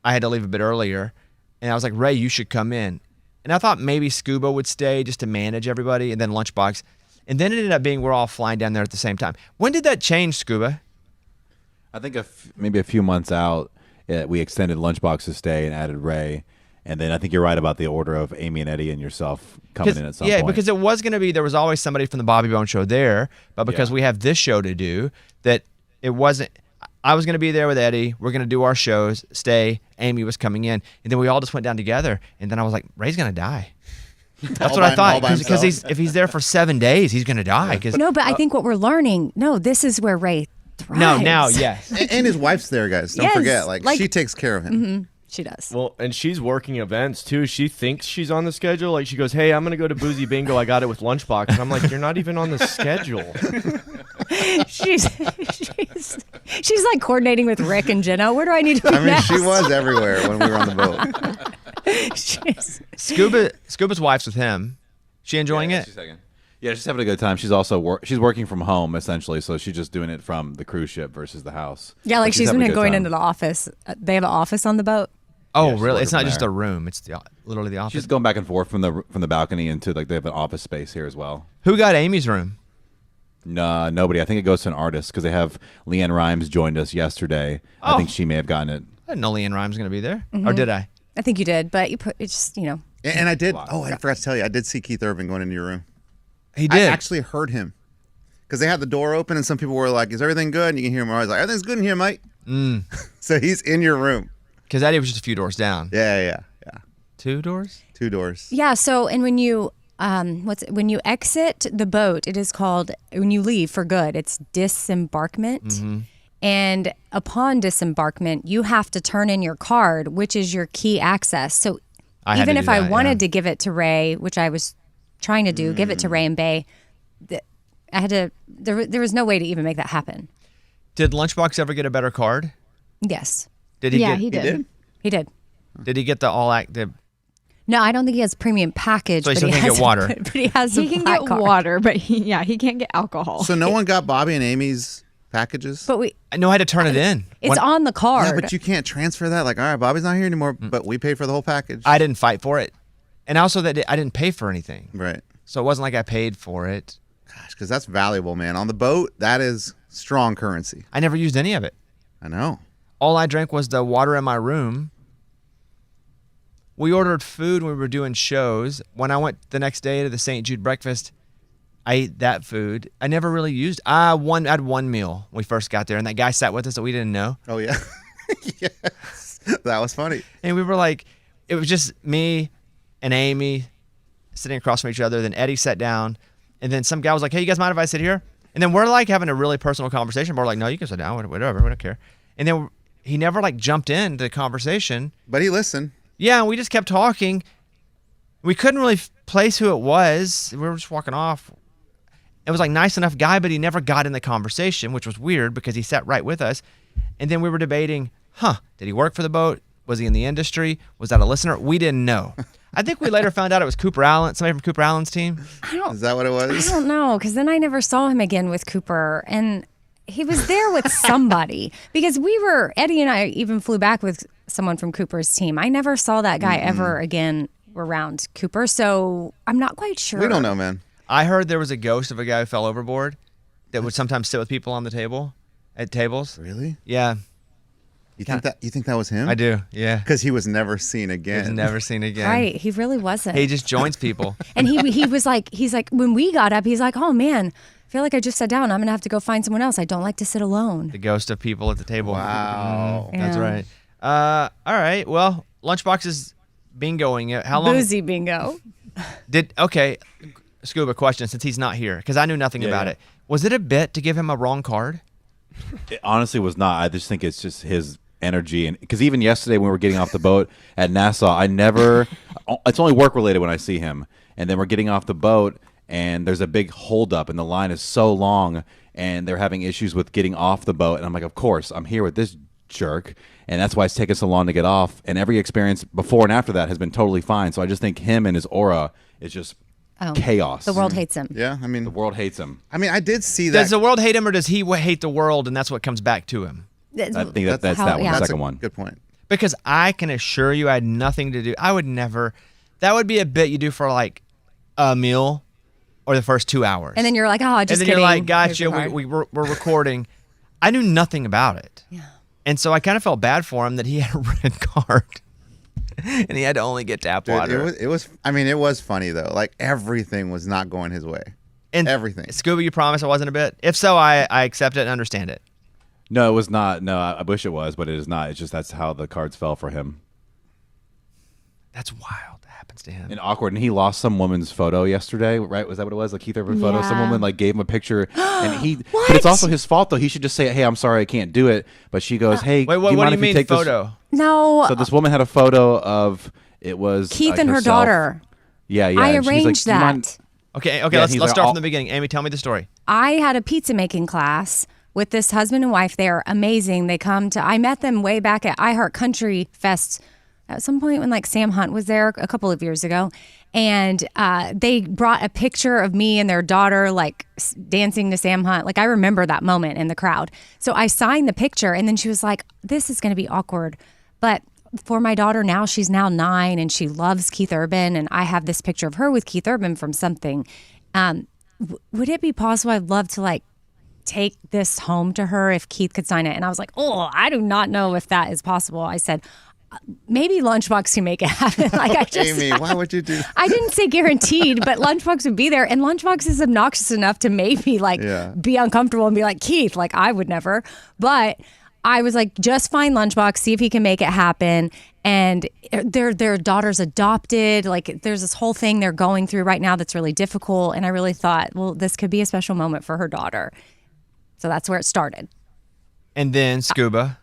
I had to leave a bit earlier, and I was like, Ray, you should come in. And I thought maybe Scuba would stay just to manage everybody, and then Lunchbox. And then it ended up being we're all flying down there at the same time. When did that change, Scuba? I think maybe a few months out, we extended Lunchbox's stay and added Ray. And then I think you're right about the order of Amy and Eddie and yourself coming in at some point. Yeah, because it was going to be, there was always somebody from the Bobby Bone Show there, but because we have this show to do, that it wasn't, I was going to be there with Eddie. We're going to do our shows, stay. Amy was coming in. And then we all just went down together. And then I was like, Ray's going to die. That's what I thought. Because if he's there for 7 days, he's going to die. No, but I think what we're learning, this is where Ray thrives. No, now, yes. And his wife's there, guys. Don't forget. Like, she takes care of him. Mm-hmm. She does. Well, and she's working events too. She thinks she's on the schedule. Like she goes, "Hey, I'm gonna go to Boozy Bingo. I got it with Lunchbox." And I'm like, "You're not even on the schedule." she's like coordinating with Rick and Jenna. Where do I need to be next? She was everywhere when we were on the boat. Scuba's wife's with him. She enjoying it? She's having a good time. She's also she's working from home essentially, so she's just doing it from the cruise ship versus the house. Yeah, like she's been going into the office. They have an office on the boat. Oh, really? It's not just a room. It's literally the office. She's going back and forth from the balcony into they have an office space here as well. Who got Amy's room? No, nobody. I think it goes to an artist because they have Leanne Rhymes joined us yesterday. I think she may have gotten it. I didn't know Leanne Rhymes was going to be there, or did I? I think you did, but it's just And I did. Oh, I forgot to tell you. I did see Keith Urban going into your room. He did. I actually heard him because they had the door open, and some people were like, "Is everything good?" And you can hear him. I was like, "Everything's good in here, mate." So he's in your room. Because Eddie was just a few doors down. Yeah. 2 doors? 2 doors. Yeah. So, and when you when you exit the boat, it is called, when you leave for good, it's disembarkment. Mm-hmm. And upon disembarkment, you have to turn in your card, which is your key access. So even if I wanted to give it to Ray, which I was trying to do, give it to Ray and Bay, I had to. There was no way to even make that happen. Did Lunchbox ever get a better card? Yes. Did he? Yeah, get, he did. He did. Did he get the all active? No, I don't think he has premium package. So he but still he can't has get water. But he has. He can get water, but he can't get alcohol. So no one got Bobby and Amy's packages. But No, I had to turn it in. It's on the card. Yeah, but you can't transfer that. Like, all right, Bobby's not here anymore, but we paid for the whole package. I didn't fight for it, and also that I didn't pay for anything. Right. So it wasn't like I paid for it. Gosh, because that's valuable, man. On the boat, that is strong currency. I never used any of it. I know. All I drank was the water in my room. We ordered food when we were doing shows. When I went the next day to the St. Jude breakfast, I ate that food. I never really used. I had one meal when we first got there, and that guy sat with us that we didn't know. Oh yeah, yes, that was funny. And we were like, it was just me and Amy sitting across from each other. Then Eddie sat down, and then some guy was like, "Hey, you guys mind if I sit here?" And then we're like having a really personal conversation. But we're like, "No, you can sit down, whatever, we don't care." And then he never like jumped into the conversation. But he listened. Yeah, and we just kept talking. We couldn't really place who it was. We were just walking off. It was like nice enough guy, but he never got in the conversation, which was weird because he sat right with us. And then we were debating, did he work for the boat? Was he in the industry? Was that a listener? We didn't know. I think we later found out it was Cooper Allen, somebody from Cooper Allen's team. Is that what it was? I don't know, because then I never saw him again with Cooper, and he was there with somebody because Eddie and I even flew back with someone from Cooper's team. I never saw that guy ever again around Cooper, so I'm not quite sure. We don't know, man. I heard there was a ghost of a guy who fell overboard that would sometimes sit with people on the table, at tables. Really? Yeah. You think that was him? I do, yeah. Because he was never seen He again. was never seen again. Right, he really wasn't. He just joins people. And he was like, when we got up, he's like, oh man, I feel like I just sat down. I'm going to have to go find someone else. I don't like to sit alone. The ghost of people at the table. Wow. That's right. All right. Well, Lunchbox is bingoing. How long? Boozy bingo. Okay, Scuba, question, since he's not here, because I knew nothing about it. Was it a bit to give him a wrong card? It honestly was not. I just think it's just his energy, and because even yesterday when we were getting off the boat at Nassau, it's only work related when I see him, and then we're getting off the boat and there's a big holdup and the line is so long and they're having issues with getting off the boat, and I'm like, of course I'm here with this jerk, and that's why it's taken so long to get off, and every experience before and after that has been totally fine. So I just think him and his aura is just chaos. The world hates him. Yeah, I mean, The world hates him. I mean, I did see that. Does the world hate him, or does he hate the world, and that's what comes back to him? I think that's how- that one, yeah. the That's second a one. Good point. Because I can assure you I had nothing to do. I would never. That would be a bit you do for like a meal or the first 2 hours. And then you're like, oh, just And then kidding. you're like, Here's your gotcha, card. we're recording. I knew nothing about it. Yeah. And so I kind of felt bad for him that he had a red card. And he had to only get tap Dude, water. it was funny though. Like everything was not going his way. And everything. Scuba, you promise it wasn't a bit? If so, I accept it and understand it. No, it was not. No, I wish it was, but it is not. It's just that's how the cards fell for him. That's wild. That happens to him. And awkward. And he lost some woman's photo yesterday, right? Was that what it was? Like Keith Urban photo. Some Yeah. woman like gave him a picture, and he. But it's also his fault though. He should just say, "Hey, I'm sorry, I can't do it." But she goes, "Hey, Wait, do what you do mind you if mean take this-" photo? No, So this woman had a photo of it was Keith like, and her herself. daughter. Yeah, yeah. I and she's like, arranged "Do you that. mind-" Okay, Yeah, let's he's start like, from the beginning. Amy, tell me the story. I had a pizza making class with this husband and wife. They are amazing. They come to, I met them way back at iHeart Country Fest at some point when like Sam Hunt was there a couple of years ago. And they brought a picture of me and their daughter like dancing to Sam Hunt. Like I remember that moment in the crowd. So I signed the picture and then she was like, this is going to be awkward. But for my daughter now, she's now 9 and she loves Keith Urban. And I have this picture of her with Keith Urban from something. Would it be possible? I'd love to like take this home to her if Keith could sign it. And I was like, oh, I do not know if that is possible. I said, maybe Lunchbox can make it happen. Like I just, Amy, why would you do that? I didn't say guaranteed, but Lunchbox would be there. And Lunchbox is obnoxious enough to maybe like be uncomfortable and be like, Keith, like I would never. But I was like, just find Lunchbox, see if he can make it happen. And their daughter's adopted. Like there's this whole thing they're going through right now that's really difficult. And I really thought, well, this could be a special moment for her daughter. So that's where it started. And then Scuba.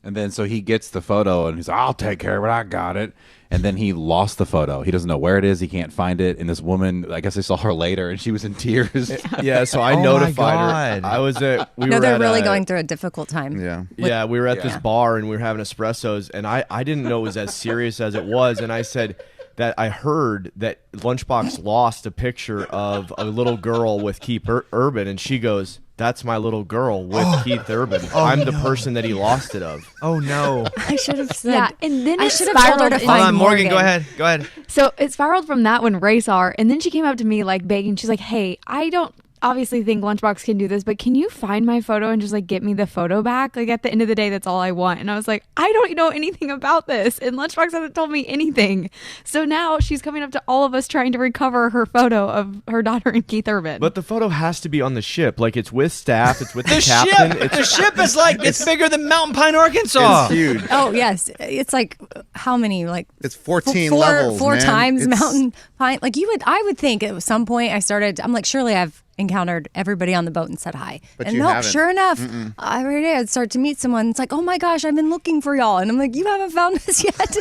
And then so he gets the photo and he's like, I'll take care of it. I got it. And then he lost the photo. He doesn't know where it is. He can't find it. And this woman, I guess I saw her later and she was in tears. Yeah, so I Oh my notified her. God. I was at we No, were they're at really a- going through a difficult time. Yeah. Yeah, we were at this bar and we were having espressos, and I didn't know it was as serious as it was, and I said that I heard that Lunchbox lost a picture of a little girl with Keith Urban, and she goes, "That's my little girl with Keith Urban. I'm the person that he lost it of." Oh no. I should have said. Yeah, and then I it should have told her spiraled to into- find Hold on, Morgan. Go Morgan. ahead. So it spiraled from that when Ray saw her, and then she came up to me like begging. She's like, "Hey, I don't obviously think Lunchbox can do this, but can you find my photo and just like get me the photo back? Like at the end of the day, that's all I want." And I was like, "I don't know anything about this, and Lunchbox hasn't told me anything." So now she's coming up to all of us trying to recover her photo of her daughter and Keith Urban. But the photo has to be on the ship. Like it's with staff, it's with the, The captain. ship. It's The ship is like it's bigger than Mountain Pine, Arkansas. It's huge. Oh yes, it's like how many? Like It's 14 four, levels, four man. times It's- Mountain Pine. Like I would think at some point I'm like, surely I've encountered everybody on the boat and said hi. But and you no, haven't. sure enough, every day I'd start to meet someone. It's like, oh my gosh, I've been looking for y'all, and I'm like, you haven't found us yet.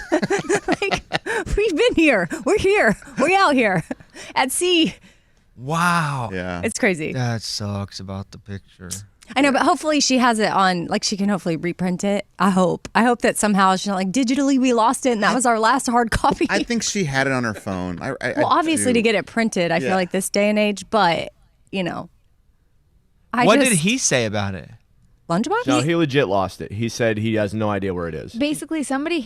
Like we've been here. We're here. We're out here at sea. Wow. Yeah. It's crazy. That sucks about the picture. I know, but hopefully she has it on, like she can hopefully reprint it. I hope that somehow she's not like digitally we lost it and that was our last hard copy. I think she had it on her phone. well, obviously to get it printed, I feel Yeah. like this day and age, but you know, What did he say about it? Lunchbox? no, he legit lost it. He said he has no idea where it is. basically, somebody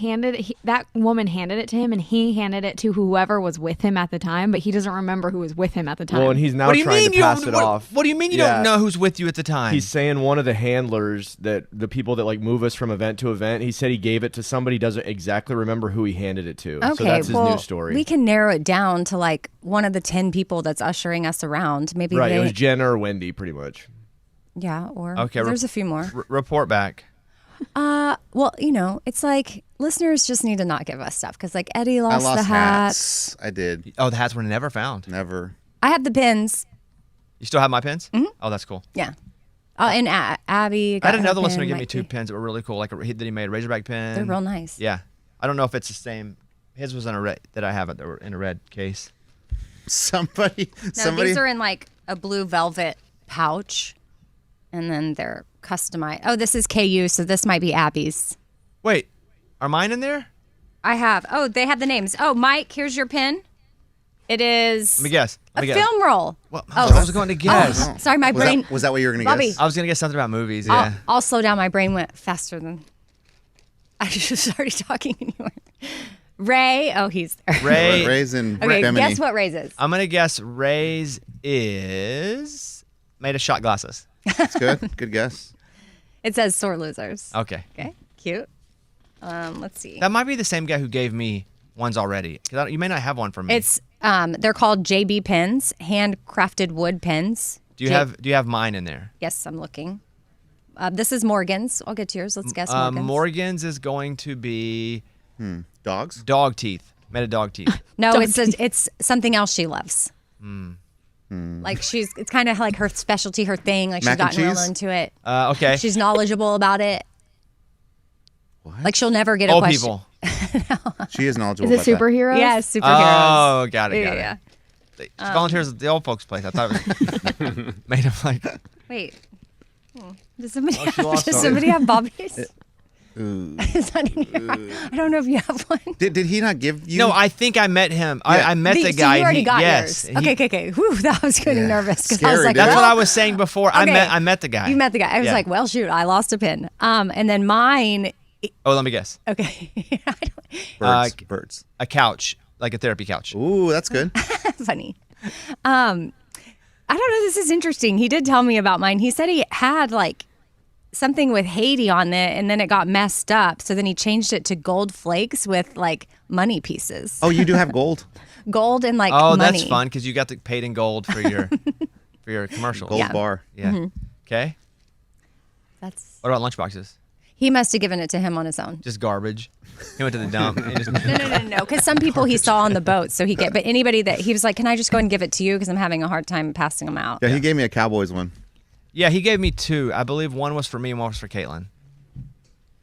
that woman handed it to him, and he handed it to whoever was with him at the time, but he doesn't remember who was with him at the time. Well, and he's now What do you trying mean to pass it off. What do you mean you Yeah. don't know who's with you at the time? He's saying one of the handlers, that the people that like move us from event to event, he said he gave it to somebody, doesn't exactly remember who he handed it to. Okay, So that's his well, new story. we can narrow it down to like one of the 10 people that's ushering us around. Maybe Right, they, it was Jenna or Wendy, pretty much. yeah, or Okay, there's a few more. report back. Well, you know, it's like listeners just need to not give us stuff because like Eddie I lost, lost the hat. hats. I did. Oh, the hats were never found. Never. I have the pins. You still have my pins? Mm-hmm. Oh, that's cool. Yeah. And Abby. I got had her another pin, listener give me Mike 2 B. pins that were really cool, like that he made a Razorback pin. They're real nice. Yeah, I don't know if it's the same. His was in a red that I have it. They were in a red case. Somebody. No, these are in like a blue velvet pouch, and then they're customized. Oh, this is KU, so this might be Abby's. Wait, are mine in there? I have. Oh, they have the names. Oh, Mike, here's your pin. It is Let me guess. a film roll. Well, Oh. I was going to guess. Oh, sorry, my was brain. That, was that what you were going to Bobby. guess? I was going to guess something about movies. Yeah. I'll slow down. My brain went faster than I just started talking anymore. Ray. Oh, he's there. Ray. Ray's in Okay, Bimini. guess what Ray's is? I'm going to guess Ray's is made of shot glasses. That's good. Good guess. It says sore losers. Okay. Okay, cute. Let's see. That might be the same guy who gave me ones already. 'Cause you may not have one for me. It's they're called JB pens, handcrafted wood pens. Do you have mine in there? Yes, I'm looking. This is Morgan's. I'll get to yours. Let's guess Morgan's. Morgan's is going to be Dogs? dog teeth. Made of dog teeth. No, it's something else she loves. Like it's kind of like her specialty, her thing. Like Mac she's and gotten real cheese? into it. Okay. She's knowledgeable about it. What? Like she'll never get a Old question. people. She is knowledgeable Is it about that. superheroes? Yeah, superheroes. Oh, got it. Yeah. She volunteers at the old folks' place. I thought it was made of like. Wait. Does somebody, she lost does on somebody have bobbies? Ooh. Is that in here? I don't know if you have one. Did he not give you? No, I think I met him. Yeah. I met the So guy. you already got yes. yours. Okay. Whew, that was getting nervous because I was Scary, like, dude. That's well, what I was saying before. okay. I met the guy. You met the guy. I was Yeah. like, well, shoot, I lost a pin. And then mine. Oh, let me guess. Okay. Birds. A couch, like a therapy couch. Ooh, that's good. Funny. I don't know. This is interesting. He did tell me about mine. He said he had like something with Haiti on it, and then it got messed up. So then he changed it to gold flakes with like money pieces. Oh, you do have gold. Gold and like Oh, money. that's fun because you got the paid in gold for your commercials. Gold Yeah. bar. Yeah. Okay. That's. What about lunchboxes? He must have given it to him on his own. Just garbage. He went to the dump. And just, No. Because some people he saw on the boat, so but anybody that he was like, can I just go and give it to you because I'm having a hard time passing them out. Yeah, he gave me a Cowboys one. Yeah, he gave me 2. I believe one was for me and one was for Caitlin.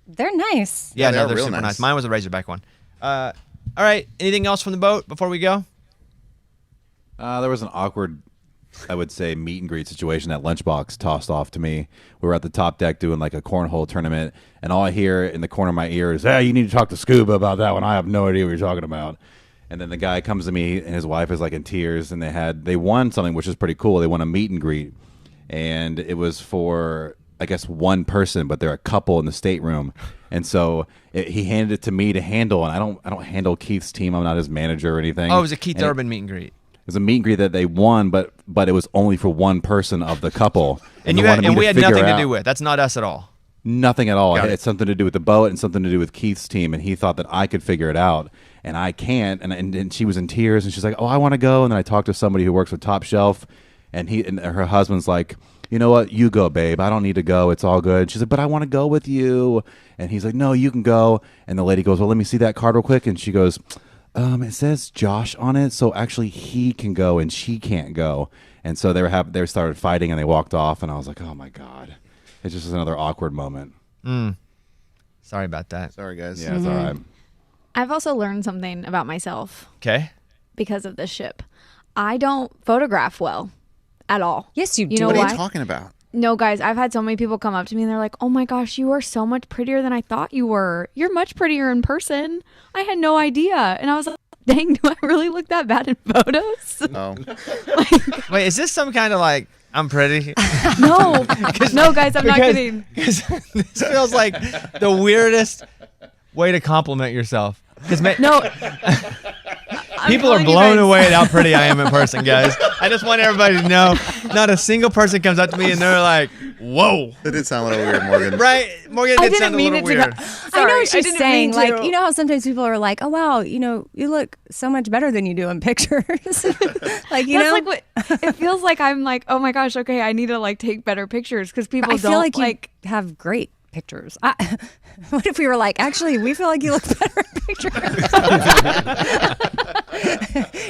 They're nice. Yeah, they're they're real super nice. nice. Mine was a Razorback one. All right. Anything else from the boat before we go? There was an awkward, I would say, meet and greet situation that Lunchbox tossed off to me. We were at the top deck doing like a cornhole tournament, and all I hear in the corner of my ear is, "Hey, you need to talk to Scuba about that one. I have no idea what you're talking about." And then the guy comes to me, and his wife is like in tears, and they won something which is pretty cool. They won a meet and greet, and it was for, I guess, one person, but they're a couple in the stateroom. And so he handed it to me to handle, and I don't handle Keith's team. I'm not his manager or anything. Oh, it was a Keith And Urban meet and greet. it was a meet and greet that they won, but it was only for one person of the couple. And they you had, wanted me and we to had figure nothing to out- do with. That's not us at all. Nothing at all. Got It it. had something to do with the boat and something to do with Keith's team, and he thought that I could figure it out, and I can't. And she was in tears, and she's like, "Oh, I want to go." And then I talked to somebody who works with Top Shelf, and her husband's like, "You know what? You go, babe. I don't need to go. It's all good." She's like, "But I want to go with you." And he's like, "No, you can go." And the lady goes, "Well, let me see that card real quick." And she goes, "It says Josh on it, so actually he can go and she can't go." And so they started fighting, and they walked off, and I was like, "Oh my god." It's just another awkward moment. Sorry about that. Sorry, guys. Yeah, it's all right. I've also learned something about myself Okay. because of this ship. I don't photograph well at all. Yes, you do. You know What are why? you talking about? No, guys, I've had so many people come up to me and they're like, "Oh my gosh, you are so much prettier than I thought you were. You're much prettier in person. I had no idea." And I was like, dang, do I really look that bad in photos? Oh, Wait, is this some kind of like, I'm pretty? No, no, guys, I'm not kidding. Because this feels like the weirdest way to compliment yourself. Because No. people are blown away at how pretty I am in person, guys. I just want everybody to know, not a single person comes up to me and they're like, "Whoa." that did sound a little weird, Morgan. Right? Morgan, I it didn't sounded a mean little it to weird. go. I know Sorry, what she's didn't saying. mean to. Like, you know how sometimes people are like, "Oh wow, you look so much better than you do in pictures." Like, you That's know, like what it feels like. I'm like, oh my gosh, okay, I need to like take better pictures because people I don't feel like you have great pictures. What if we were like, actually, we feel like you look better in pictures?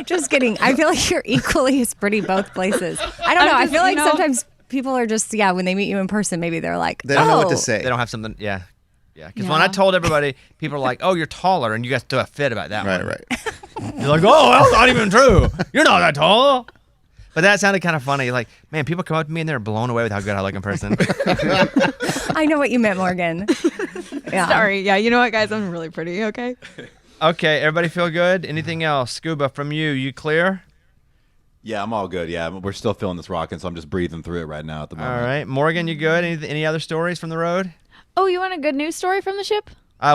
Just kidding. I feel like you're equally as pretty both places. I don't know. I just, feel like you know- sometimes people are just, when they meet you in person, maybe they're like, They don't know what "Oh." to say. They don't have something, yeah. Yeah, because when Yeah. I told everybody, people are like, "Oh, you're taller," and you guys throw a fit about that Right, one. right. You're like, "Oh, that's not even true. You're not that tall." But that sounded kind of funny. Like, man, people come up to me and they're blown away with how good I look in person. I know what you meant, Morgan. Yeah. Sorry, yeah, you know what, guys, I'm really pretty. Okay. Okay, everybody feel good? Anything else? Scuba, from you, you clear? Yeah, I'm all good. Yeah, we're still feeling this rocking, so I'm just breathing through it right now at the moment. All right, Morgan, you good? Any other stories from the road? Oh, you want a good news story from the ship?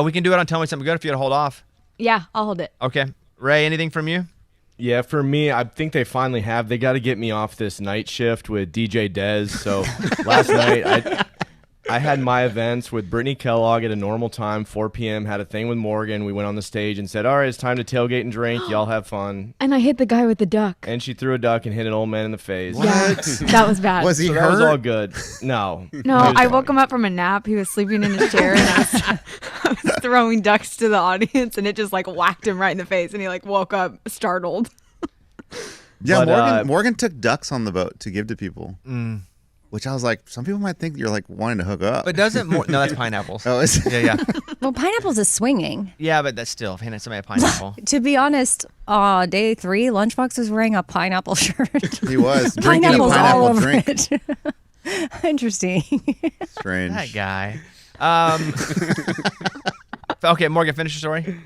We can do it on Tell Me Something Good if you had to hold off. Yeah, I'll hold it. Okay, Ray, anything from you? Yeah, for me, I think they finally have. They got to get me off this night shift with DJ Dez. So last night, I had my events with Brittany Kellogg at a normal time, 4 p.m. Had a thing with Morgan. We went on the stage and said, "All right, it's time to tailgate and drink. Y'all have fun." And I hit the guy with the duck. And she threw a duck and hit an old man in the face. Yeah, that was bad. Was he So hurt? that was all good. No. No, I woke him up from a nap. He was sleeping in his chair, and I was throwing ducks to the audience, and it just like whacked him right in the face, and he like woke up startled. Yeah, But, Morgan took ducks on the boat to give to people. Which I was like, some people might think you're like wanting to hook up. But doesn't no, that's pineapples. Oh, is it? Yeah. Well, pineapples is swinging. Yeah, but that's still handing somebody a pineapple. To be honest, day 3, Lunchbox was wearing a pineapple shirt. He was drinking a Pineapples all pineapple over drink. it. Interesting. Strange. That guy. Okay, Morgan, finish your story.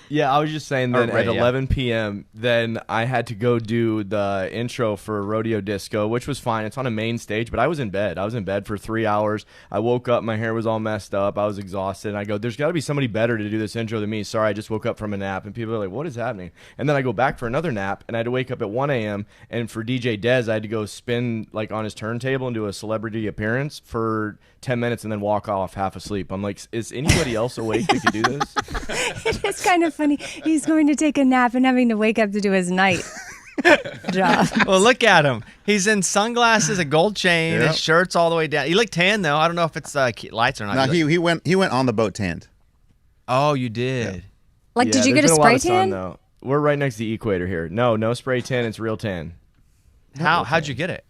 Yeah, I was just saying that Right, at yeah. 11 p.m., then I had to go do the intro for Rodeo Disco, which was fine. It's on a main stage, but I was in bed. I was in bed for 3 hours. I woke up, my hair was all messed up. I was exhausted. And I go, there's got to be somebody better to do this intro than me. Sorry, I just woke up from a nap. And people are like, what is happening? And then I go back for another nap, and I had to wake up at 1 a.m. And for DJ Dez, I had to go spin like on his turntable and do a celebrity appearance for 10 minutes and then walk off half asleep. I'm like, is anybody else awake that could do this? It is kind of funny. He's going to take a nap and having to wake up to do his night job. Well, look at him. He's in sunglasses, a gold chain, Yep. his shirt's all the way down. He looked tan though. I don't know if it's lights or not. No, You look- he went on the boat tanned. Oh, you did. Like, Yeah, did you there's get a been lot spray of sun, tan? though. We're right next to the equator here. No spray tan. It's real tan. How'd you get it?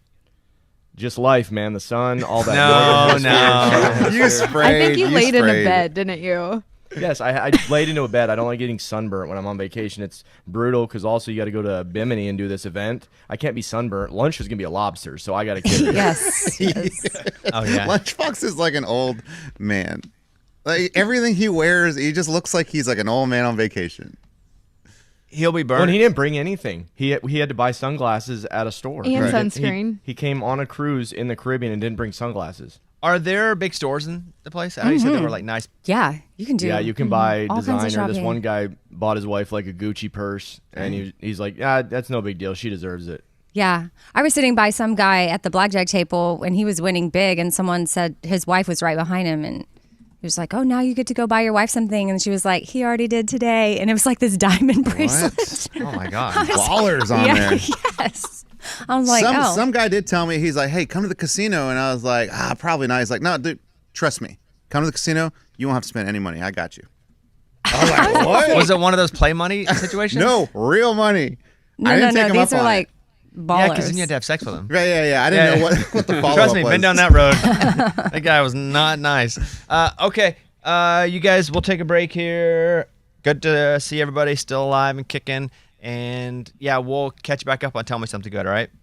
Just life, man. The sun, all that. No. You sprayed. I think you laid in a sprayed. bed, didn't you? Yes, I laid into a bed. I don't like getting sunburnt when I'm on vacation. It's brutal because also you got to go to Bimini and do this event. I can't be sunburnt. Lunch is gonna be a lobster, so I got to get it. Yes. Oh yeah. Lunchbox is like an old man. Like everything he wears, he just looks like he's like an old man on vacation. He'll be When burned. he didn't bring anything, he had to buy sunglasses at a store. And Right. sunscreen. He came on a cruise in the Caribbean and didn't bring sunglasses. Are there big stores in the place? I know you said they were like nice. Yeah, you can do. Yeah, you can buy all kinds of designer. This shopping. one guy bought his wife like a Gucci purse, and he's like, yeah, that's no big deal. She deserves it. Yeah. I was sitting by some guy at the blackjack table when he was winning big, and someone said his wife was right behind him, and he was like, oh, now you get to go buy your wife something. And she was like, he already did today. And it was like this diamond bracelet. Oh my god. Ballers on yeah, there. yes. I was like, Some guy did tell me, he's like, hey, come to the casino. And I was like, probably not. He's like, no, dude, trust me. Come to the casino. You won't have to spend any money. I got you. I was like, what? Was it one of those play money situations? No, real money. no, I didn't take him these up are on like it. ballers. Yeah, because then you had to have sex with him. Right, yeah. I didn't know what the follow-up Trust me, was. been down that road. That guy was not nice. Okay, you guys, we'll take a break here. Good to see everybody still alive and kicking. And yeah, we'll catch you back up on Tell Me Something Good, all right?